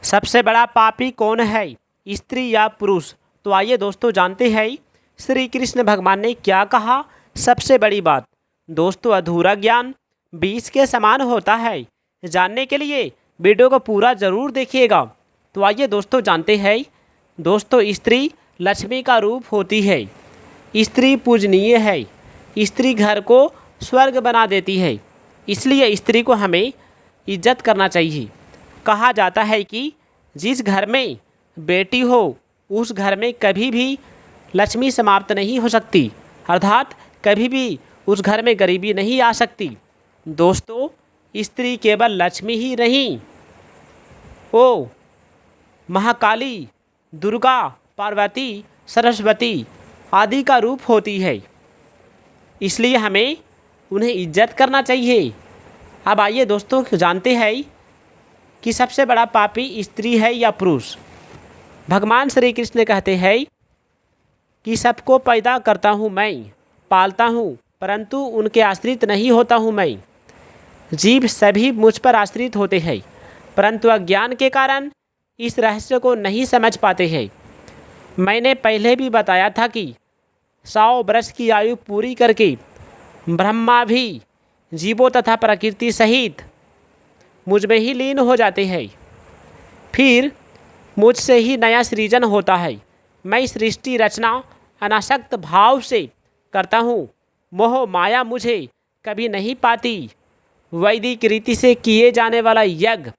सबसे बड़ा पापी कौन है, स्त्री या पुरुष? तो आइए दोस्तों जानते हैं श्री कृष्ण भगवान ने क्या कहा। सबसे बड़ी बात दोस्तों, अधूरा ज्ञान 20 के समान होता है। जानने के लिए वीडियो को पूरा ज़रूर देखिएगा। तो आइए दोस्तों जानते हैं। दोस्तों, स्त्री लक्ष्मी का रूप होती है। स्त्री पूजनीय है। स्त्री घर को स्वर्ग बना देती है। इसलिए स्त्री को हमें इज्जत करना चाहिए। कहा जाता है कि जिस घर में बेटी हो उस घर में कभी भी लक्ष्मी समाप्त नहीं हो सकती, अर्थात कभी भी उस घर में गरीबी नहीं आ सकती। दोस्तों, स्त्री केवल लक्ष्मी ही नहीं, वो महाकाली, दुर्गा, पार्वती, सरस्वती आदि का रूप होती है। इसलिए हमें उन्हें इज्जत करना चाहिए। अब आइए दोस्तों जानते हैं कि सबसे बड़ा पापी स्त्री है या पुरुष। भगवान श्री कृष्ण कहते हैं कि सबको पैदा करता हूँ मैं, पालता हूँ, परंतु उनके आश्रित नहीं होता हूँ मैं। जीव सभी मुझ पर आश्रित होते हैं, परंतु अज्ञान के कारण इस रहस्य को नहीं समझ पाते हैं। मैंने पहले भी बताया था कि 100 वर्ष की आयु पूरी करके ब्रह्मा भी जीवों तथा प्रकृति सहित मुझ में ही लीन हो जाते हैं। फिर मुझसे ही नया सृजन होता है। मैं सृष्टि रचना अनासक्त भाव से करता हूँ। मोह माया मुझे कभी नहीं पाती। वैदिक रीति से किए जाने वाला यज्ञ,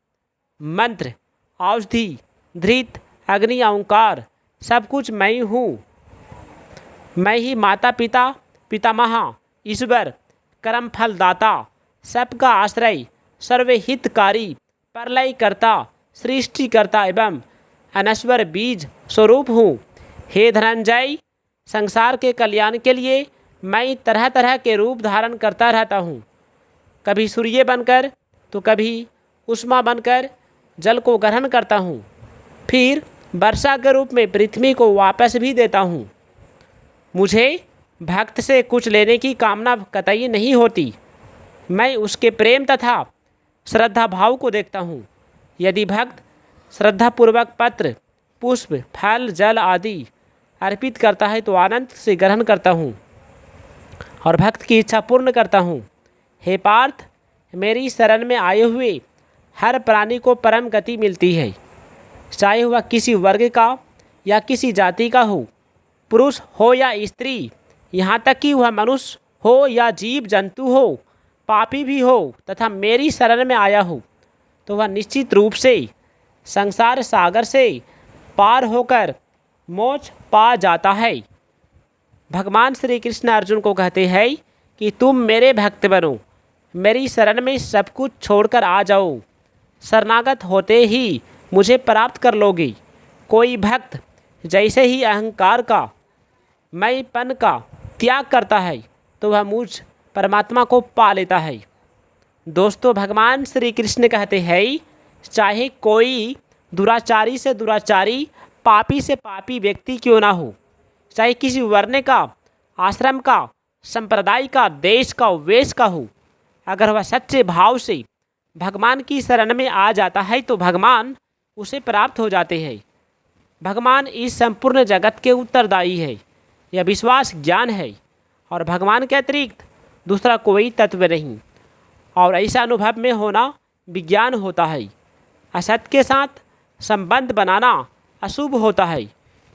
मंत्र, औषधि, धृत, अग्नि, ओंकार सब कुछ मैं हूँ। मैं ही माता पिता, पितामह, ईश्वर, कर्म फलदाता, सबका आश्रय, सर्वहितकारी, प्रलयकर्ता, सृष्टिकर्ता एवं अनश्वर बीज स्वरूप हूँ। हे धनंजय, संसार के कल्याण के लिए मैं तरह तरह के रूप धारण करता रहता हूँ। कभी सूर्य बनकर तो कभी उष्मा बनकर जल को ग्रहण करता हूँ। फिर वर्षा के रूप में पृथ्वी को वापस भी देता हूँ। मुझे भक्त से कुछ लेने की कामना कतई नहीं होती। मैं उसके प्रेम तथा श्रद्धा भाव को देखता हूँ। यदि भक्त श्रद्धापूर्वक पत्र, पुष्प, फल, जल आदि अर्पित करता है तो आनंद से ग्रहण करता हूँ और भक्त की इच्छा पूर्ण करता हूँ। हे पार्थ, मेरी शरण में आए हुए हर प्राणी को परम गति मिलती है, चाहे वह किसी वर्ग का या किसी जाति का हो, पुरुष हो या स्त्री, यहाँ तक कि वह मनुष्य हो या जीव जंतु हो, पापी भी हो तथा मेरी शरण में आया हो तो वह निश्चित रूप से संसार सागर से पार होकर मोक्ष पा जाता है। भगवान श्री कृष्ण अर्जुन को कहते हैं कि तुम मेरे भक्त बनो, मेरी शरण में सब कुछ छोड़कर आ जाओ। शरणागत होते ही मुझे प्राप्त कर लोगे। कोई भक्त जैसे ही अहंकार का, मैंपन का त्याग करता है तो वह मुझ परमात्मा को पा लेता है। दोस्तों, भगवान श्री कृष्ण कहते हैं चाहे कोई दुराचारी से दुराचारी, पापी से पापी व्यक्ति क्यों ना हो, चाहे किसी वर्ण का, आश्रम का, संप्रदाय का, देश का, वेश का हो, अगर वह सच्चे भाव से भगवान की शरण में आ जाता है तो भगवान उसे प्राप्त हो जाते हैं। भगवान इस संपूर्ण जगत के उत्तरदायी है, यह विश्वास ज्ञान है और भगवान के अतिरिक्त दूसरा कोई तत्व नहीं। और ऐसा अनुभव में होना विज्ञान होता है। असत के साथ संबंध बनाना अशुभ होता है,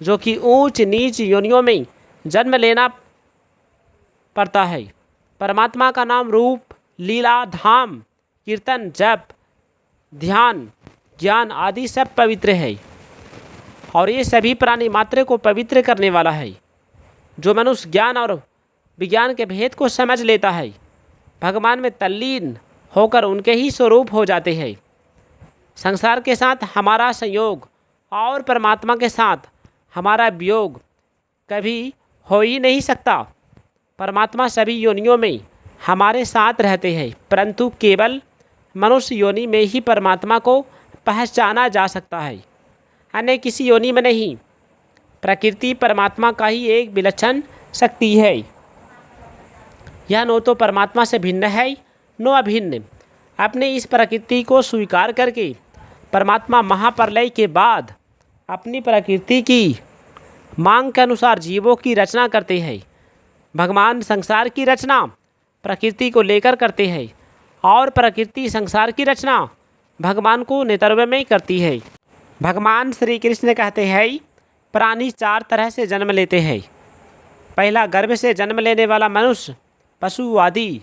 जो कि ऊंच नीच योनियों में जन्म लेना पड़ता है। परमात्मा का नाम, रूप, लीला, धाम, कीर्तन, जप, ध्यान, ज्ञान आदि सब पवित्र है और ये सभी प्राणी मात्र को पवित्र करने वाला है। जो मनुष्य ज्ञान और विज्ञान के भेद को समझ लेता है, भगवान में तल्लीन होकर उनके ही स्वरूप हो जाते हैं। संसार के साथ हमारा संयोग और परमात्मा के साथ हमारा वियोग कभी हो ही नहीं सकता। परमात्मा सभी योनियों में हमारे साथ रहते हैं, परंतु केवल मनुष्य योनि में ही परमात्मा को पहचाना जा सकता है, अन्य किसी योनि में नहीं। प्रकृति परमात्मा का ही एक विलक्षण शक्ति है। यह न तो परमात्मा से भिन्न है न अभिन्न। अपने इस प्रकृति को स्वीकार करके परमात्मा महाप्रलय के बाद अपनी प्रकृति की मांग के अनुसार जीवों की रचना करते हैं। भगवान संसार की रचना प्रकृति को लेकर करते हैं और प्रकृति संसार की रचना भगवान को नेतृत्व में करती है। भगवान श्री कृष्ण कहते हैं प्राणी 4 तरह से जन्म लेते हैं। पहला, गर्भ से जन्म लेने वाला मनुष्य, पशु आदि।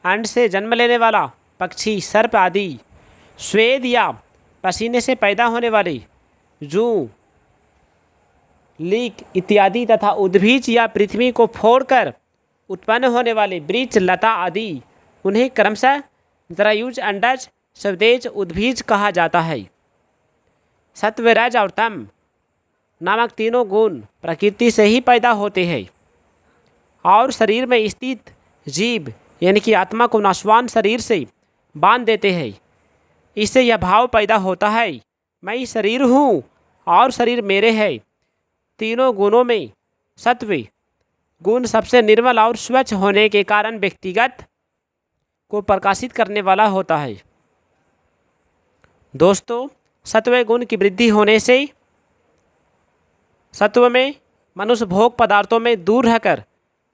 अंड से जन्म लेने वाला पक्षी, सर्प आदि। स्वेद या पसीने से पैदा होने वाले जूं, लीक इत्यादि तथा उद्भिज या पृथ्वी को फोड़कर उत्पन्न होने वाले वृक्ष, लता आदि। उन्हें क्रमशः जरायुज, अंडज, स्वदेज, उद्भिज कहा जाता है। सत्व, रज और तम नामक तीनों गुण प्रकृति से ही पैदा होते हैं और शरीर में स्थित जीव यानी कि आत्मा को नाशवान शरीर से बांध देते हैं। इससे यह भाव पैदा होता है मैं शरीर हूँ और शरीर मेरे है। तीनों गुणों में सत्व गुण सबसे निर्मल और स्वच्छ होने के कारण व्यक्तिगत को प्रकाशित करने वाला होता है। दोस्तों, सत्व गुण की वृद्धि होने से सत्व में मनुष्य भोग पदार्थों में दूर रहकर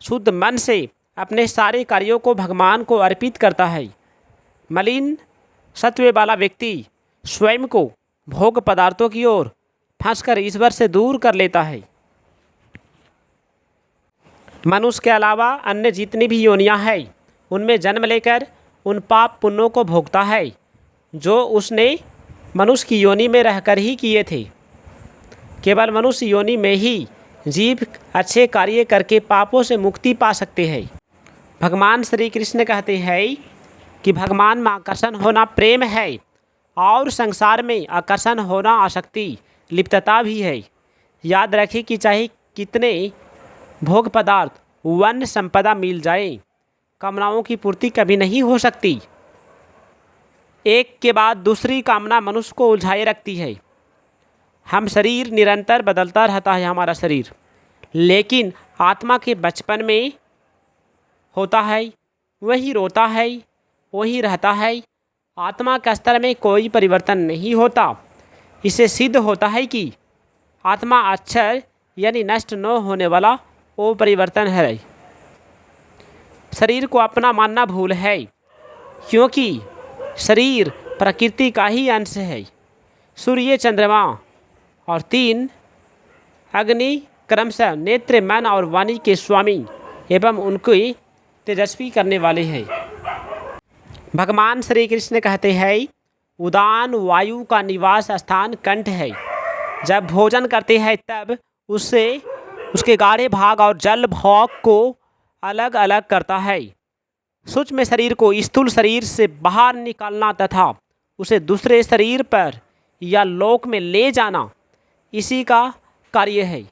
शुद्ध मन से अपने सारे कार्यों को भगवान को अर्पित करता है। मलिन सत्व वाला व्यक्ति स्वयं को भोग पदार्थों की ओर फंसकर ईश्वर से दूर कर लेता है। मनुष्य के अलावा अन्य जितनी भी योनियां हैं उनमें जन्म लेकर उन पाप पुण्यों को भोगता है जो उसने मनुष्य की योनि में रहकर ही किए थे। केवल मनुष्य योनि में ही जीव अच्छे कार्य करके पापों से मुक्ति पा सकते हैं। भगवान श्री कृष्ण कहते हैं कि भगवान में आकर्षण होना प्रेम है और संसार में आकर्षण होना आसक्ति, लिप्तता भी है। याद रखें कि चाहे कितने भोग पदार्थ, वन संपदा मिल जाए, कामनाओं की पूर्ति कभी नहीं हो सकती। एक के बाद दूसरी कामना मनुष्य को उलझाए रखती है। हम शरीर निरंतर बदलता रहता है हमारा शरीर, लेकिन आत्मा के बचपन में होता है वही रोता है वही रहता है। आत्मा के स्तर में कोई परिवर्तन नहीं होता। इससे सिद्ध होता है कि आत्मा अक्षर यानी नष्ट न होने वाला वो परिवर्तन है। शरीर को अपना मानना भूल है, क्योंकि शरीर प्रकृति का ही अंश है। सूर्य, चंद्रमा और 3 अग्नि क्रमशः नेत्र, मन और वाणी के स्वामी एवं उनकी तेजस्वी करने वाले हैं। भगवान श्री कृष्ण कहते हैं उदान वायु का निवास स्थान कंठ है। जब भोजन करते हैं तब उससे उसके गाढ़े भाग और जल भाग को अलग अलग करता है। सूक्ष्म शरीर को स्थूल शरीर से बाहर निकालना तथा उसे दूसरे शरीर पर या लोक में ले जाना इसी का कार्य है।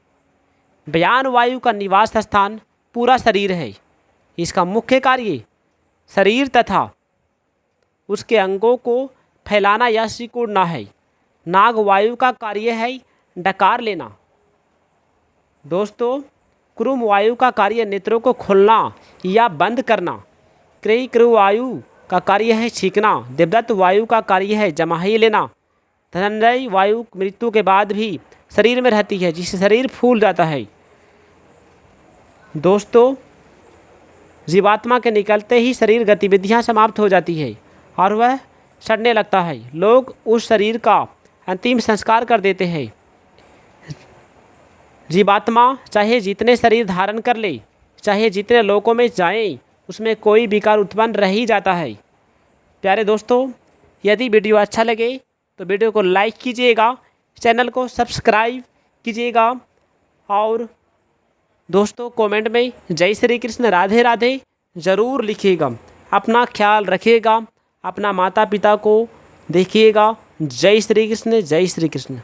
व्यान वायु का निवास स्थान पूरा शरीर है। इसका मुख्य कार्य शरीर तथा उसके अंगों को फैलाना या सिकुड़ना है। नाग वायु का कार्य है डकार लेना। दोस्तों, क्रुम वायु का कार्य नेत्रों को खोलना या बंद करना। क्रयक्रु वायु का कार्य है छींकना। देवदत्त वायु का कार्य है जमाही लेना। धनंजय वायु मृत्यु के बाद भी शरीर में रहती है, जिससे शरीर फूल जाता है। दोस्तों, जीवात्मा के निकलते ही शरीर गतिविधियां समाप्त हो जाती है और वह सड़ने लगता है। लोग उस शरीर का अंतिम संस्कार कर देते हैं। जीवात्मा चाहे जितने शरीर धारण कर ले, चाहे जितने लोकों में जाए, उसमें कोई विकार उत्पन्न रह ही जाता है। प्यारे दोस्तों, यदि वीडियो अच्छा लगे तो वीडियो को लाइक कीजिएगा, चैनल को सब्सक्राइब कीजिएगा और दोस्तों कमेंट में जय श्री कृष्ण, राधे राधे ज़रूर लिखिएगा। अपना ख्याल रखिएगा, अपना माता पिता को देखिएगा। जय श्री कृष्ण, जय श्री कृष्ण।